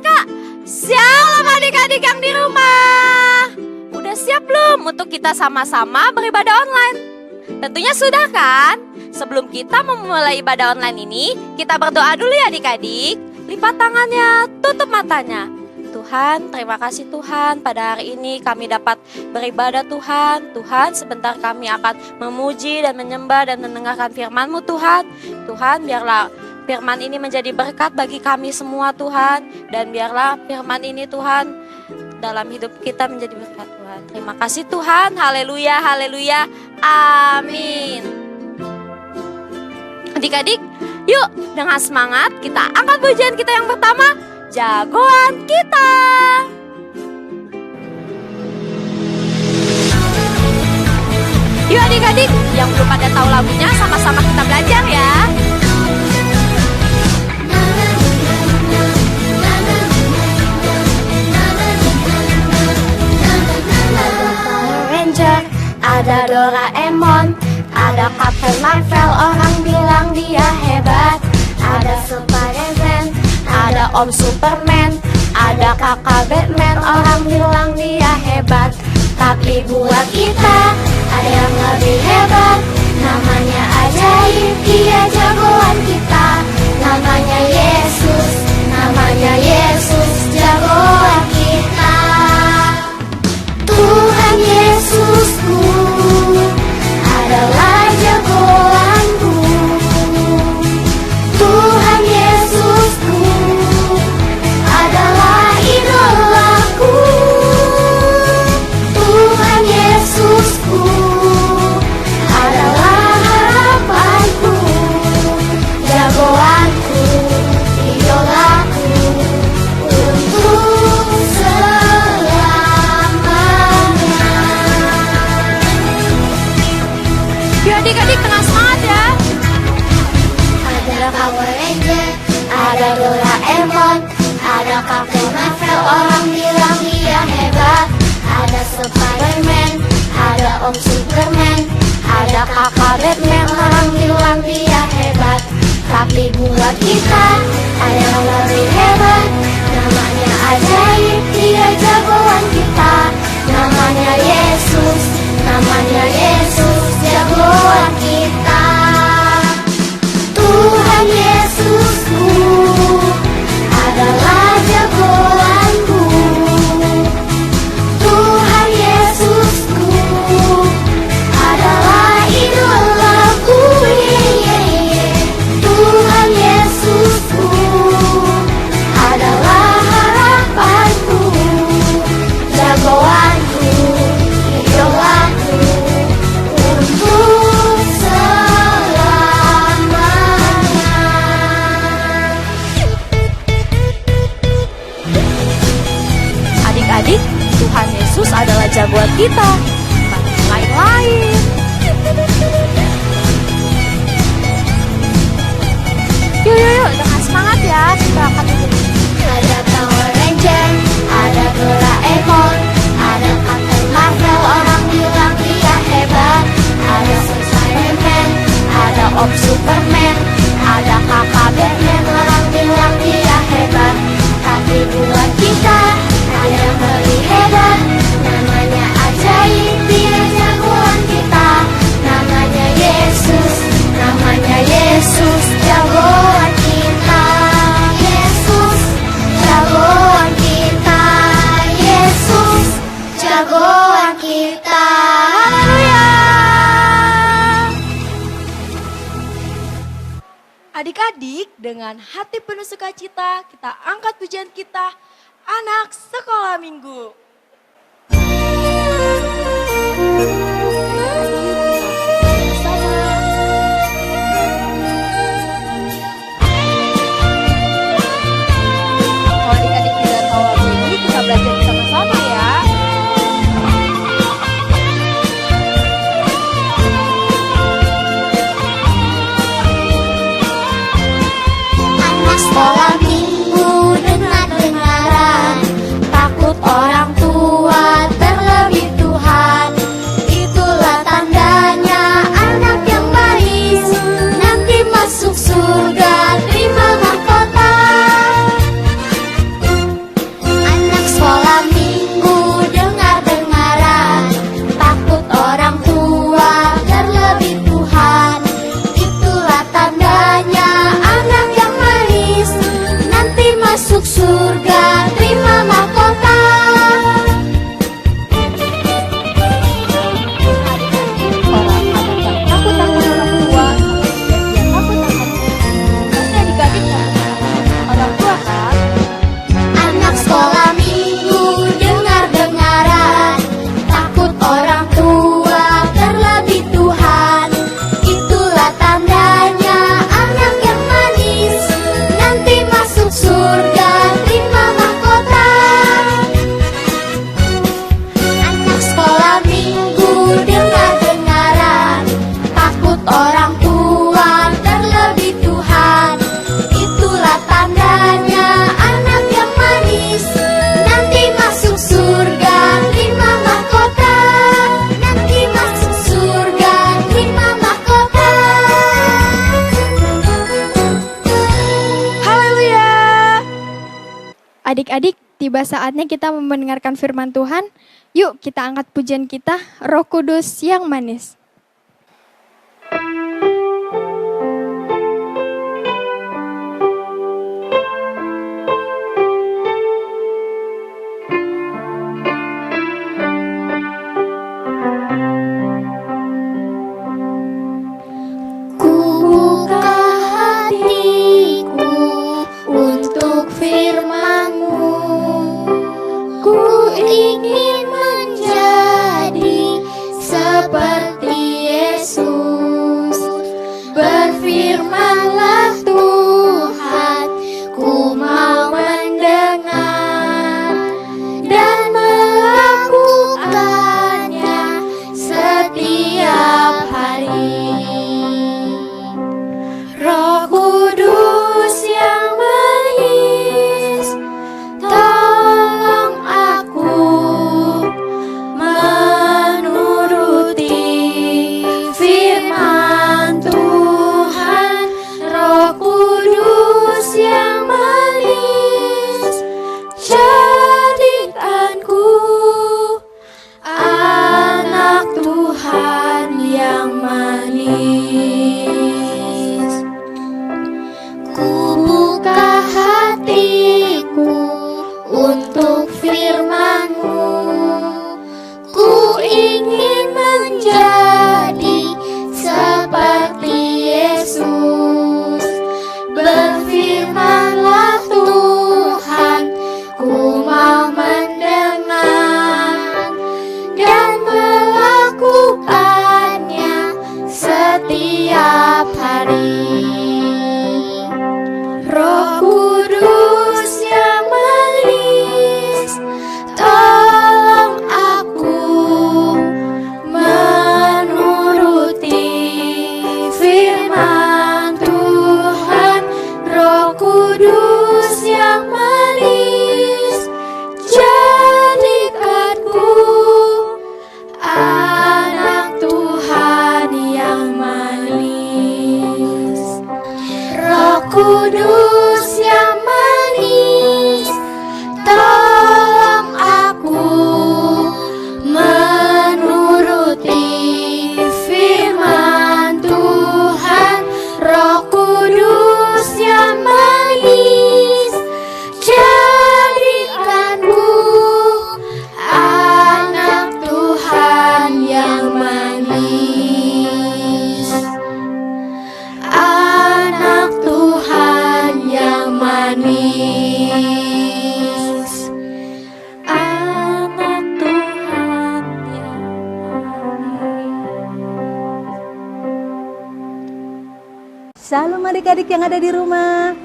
kakak. Shalom adik-adik yang di rumah. Udah siap belum untuk kita sama-sama beribadah online? Tentunya sudah kan? Sebelum kita memulai ibadah online ini, kita berdoa dulu ya adik-adik. Lipat tangannya, tutup matanya. Tuhan, terima kasih Tuhan, pada hari ini kami dapat beribadah Tuhan. Tuhan, sebentar kami akan memuji dan menyembah dan mendengarkan firman-Mu Tuhan. Tuhan, biarlah firman ini menjadi berkat bagi kami semua Tuhan. Dan biarlah firman ini Tuhan dalam hidup kita menjadi berkat Tuhan. Terima kasih Tuhan, haleluya, haleluya, amin. Adik-adik, yuk dengan semangat kita angkat pujian kita yang pertama, jagoan kita. Yuk adik-adik, yang belum pada tahu lagunya sama-sama kita belajar ya. Ada Doraemon, ada Captain Marvel, orang bilang dia hebat. Ada Spider-Man, ada Om Superman, ada kakak Batman, orang bilang dia hebat. Tapi buat kita ada yang lebih hebat, namanya ajaib, dia jagoan kita. Namanya Yesus, namanya Yesus, jagoan kita. Tuhan Yesusku adalah jagoanku. Tuhan Yesusku adalah idolaku. Tuhan Yesusku adalah harapanku, jagoanku, idolaku untuk selamanya. Yuk adik-adik, tenang semangat ya. Ada Power Ranger, ada Doraemon, ada Captain Marvel, orang bilang dia hebat. Ada Spider-Man, ada Om Superman, ada kakak Batman, orang bilang dia hebat. Tapi buat kita ada yang lebih hebat, namanya ajaib, dia jagoan kita. Namanya Yesus, namanya Yesus, jagoan kita. Tuhan Yesusku adalah jagoanku. Tuhan Yesusku adalah idolaku. Tuhan Yesusku adalah harapanku, jagoanku, idolaku untuk selamanya. Adik-adik, Tuhan Yesus adalah jagoan kita, bukan yang lain-lain. Yuk, dengan semangat ya, kita akan Ada Power Ranger, ada Doraemon, ada Captain Marvel, orang bilang dia hebat. Ada Spider-Man, ada Om Superman, ada kakak Batman, orang bilang dia hebat. Tapi buat kita ada yang lebih hebat, namanya ajaib, dia jagoan kita. Namanya Yesus, namanya Yesus, jagoan kita. Yesus, jagoan kita. Yesus, jagoan kita. Haleluya. Adik-adik, dengan hati penuh sukacita, kita angkat pujian kita, Anak Sekolah Minggu. Kalau adik-adik tidak tahu lagu ini, kita belajar bersama-sama ya. Anak sekolah minggu dengar-dengaran, takut orang tua. Adik-adik, tiba saatnya kita mendengarkan firman Tuhan. Yuk kita angkat pujian kita, Roh Kudus yang manis. Ku buka hatiku untuk firman-Mu. Ku ingin menjadi seperti Yesus. Berfirmanlah Tuhan, ku mau mendengar dan melakukannya setiap hari. Roh Kudus yang manis, tolong aku menuruti firman Tuhan. Roh Kudus yang manis, jadikanku anak Tuhan yang manis. Ku buka hatiku untuk firman-Mu. Ku ingin menjadi seperti Yesus. Berfirmanlah Tuhan, ku mau mendengar dan melakukannya setiap hari. Roh Kudus yang manis, tolong aku menuruti firman Tuhan. Roh Kudus yang manis, jadikanku anak Tuhan yang manis. Roh Kudus yang manis, tolong aku menuruti firman Tuhan. Roh Kudus yang manis, jadikanku anak Tuhan yang manis. Anak Tuhan yang manis. Anak Tuhan yang Shalom adik-adik yang ada di rumah.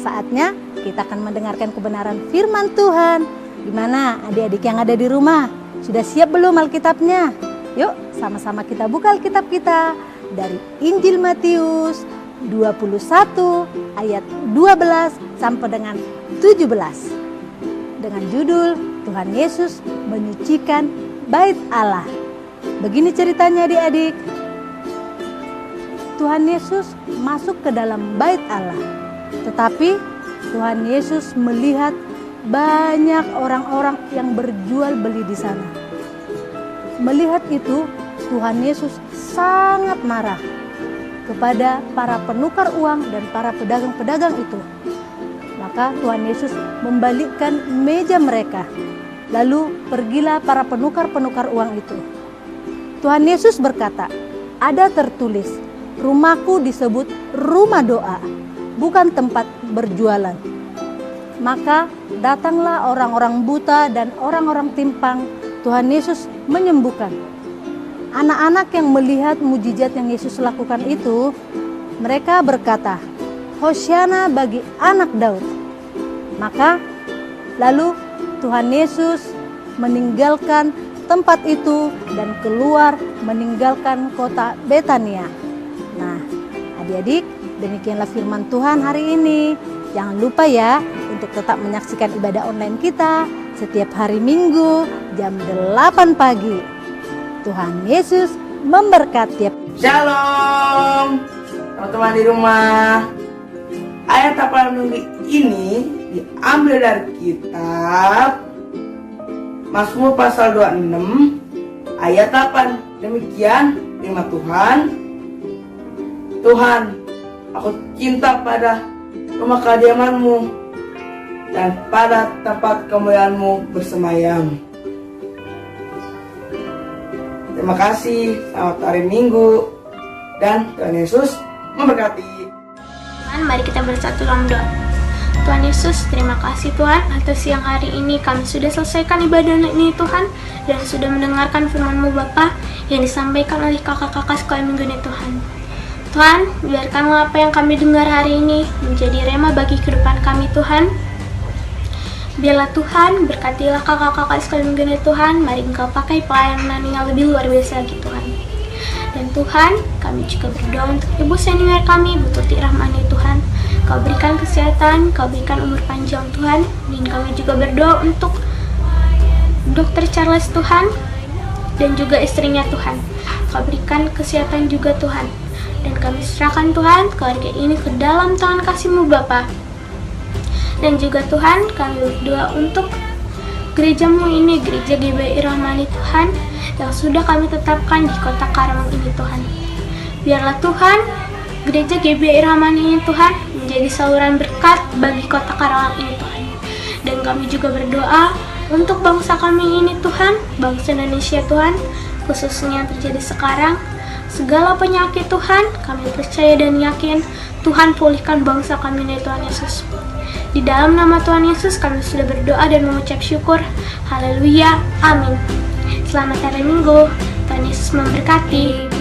Saatnya kita akan mendengarkan kebenaran firman Tuhan. Gimana adik-adik yang ada di rumah? Sudah siap belum Alkitabnya? Yuk sama-sama kita buka Alkitab kita dari Injil Matius 21 ayat 12 sampai dengan 17. Dengan judul Tuhan Yesus menyucikan bait Allah. Begini ceritanya adik-adik. Tuhan Yesus masuk ke dalam bait Allah. Tetapi Tuhan Yesus melihat banyak orang-orang yang berjual beli di sana. Melihat itu, Tuhan Yesus sangat marah kepada para penukar uang dan para pedagang-pedagang itu. Maka Tuhan Yesus membalikkan meja mereka. Lalu pergilah para penukar-penukar uang itu. Tuhan Yesus berkata, ada tertulis, rumahku disebut rumah doa, bukan tempat berjualan. Maka datanglah orang-orang buta dan orang-orang timpang. Tuhan Yesus menyembuhkan. Anak-anak yang melihat mujizat yang Yesus lakukan itu, mereka berkata, Hosiana bagi anak Daud. Maka lalu Tuhan Yesus meninggalkan tempat itu dan keluar meninggalkan kota Betania. Nah, adik-adik, demikianlah firman Tuhan hari ini. Jangan lupa ya untuk tetap menyaksikan ibadah online kita setiap hari Minggu jam 8 pagi. Tuhan Yesus memberkati. Shalom teman-teman di rumah. Ayat hafalan minggu ini diambil dari kitab Mazmur pasal 26 ayat 8. Demikian firman Tuhan. Tuhan, aku cinta pada rumah kediaman-Mu dan pada tempat kemuliaan-Mu bersemayam. Terima kasih, selamat hari Minggu, dan Tuhan Yesus memberkati. Tuhan, mari kita bersatu dalam doa. Tuhan Yesus, terima kasih Tuhan atas siang hari ini kami sudah selesaikan ibadah ini Tuhan, dan sudah mendengarkan firman-Mu Bapa yang disampaikan oleh kakak-kakak sekolah minggu ini Tuhan. Tuhan, biarkanlah apa yang kami dengar hari ini menjadi rema bagi kehidupan kami Tuhan. Biarlah Tuhan, berkatilah kakak-kakak sekolah minggu ini Tuhan, mari Engkau pakai pelayanan yang lebih luar biasa lagi Tuhan. Dan Tuhan, kami juga berdoa untuk ibu senior kami, Bu Tuti Rahmani Tuhan. Kau berikan kesehatan, Kau berikan umur panjang Tuhan. Dan kami juga berdoa untuk Dr. Charles Tuhan, dan juga istrinya Tuhan. Kau berikan kesehatan juga Tuhan. Dan kami serahkan Tuhan keluarga ini ke dalam tangan kasih-Mu Bapa. Dan juga Tuhan, kami berdoa untuk gereja-Mu ini, Gereja GBI Rahmani Tuhan, yang sudah kami tetapkan di kota Karawang ini Tuhan. Biarlah Tuhan, Gereja GBI Rahmani ini Tuhan, menjadi saluran berkat bagi kota Karawang ini Tuhan. Dan kami juga berdoa untuk bangsa kami ini Tuhan, bangsa Indonesia Tuhan, khususnya yang terjadi sekarang. Segala penyakit Tuhan, kami percaya dan yakin Tuhan pulihkan bangsa kami ini Tuhan Yesus. Di dalam nama Tuhan Yesus kami sudah berdoa dan mengucap syukur. Haleluya, amin. Selamat hari Minggu, Tuhan Yesus memberkati.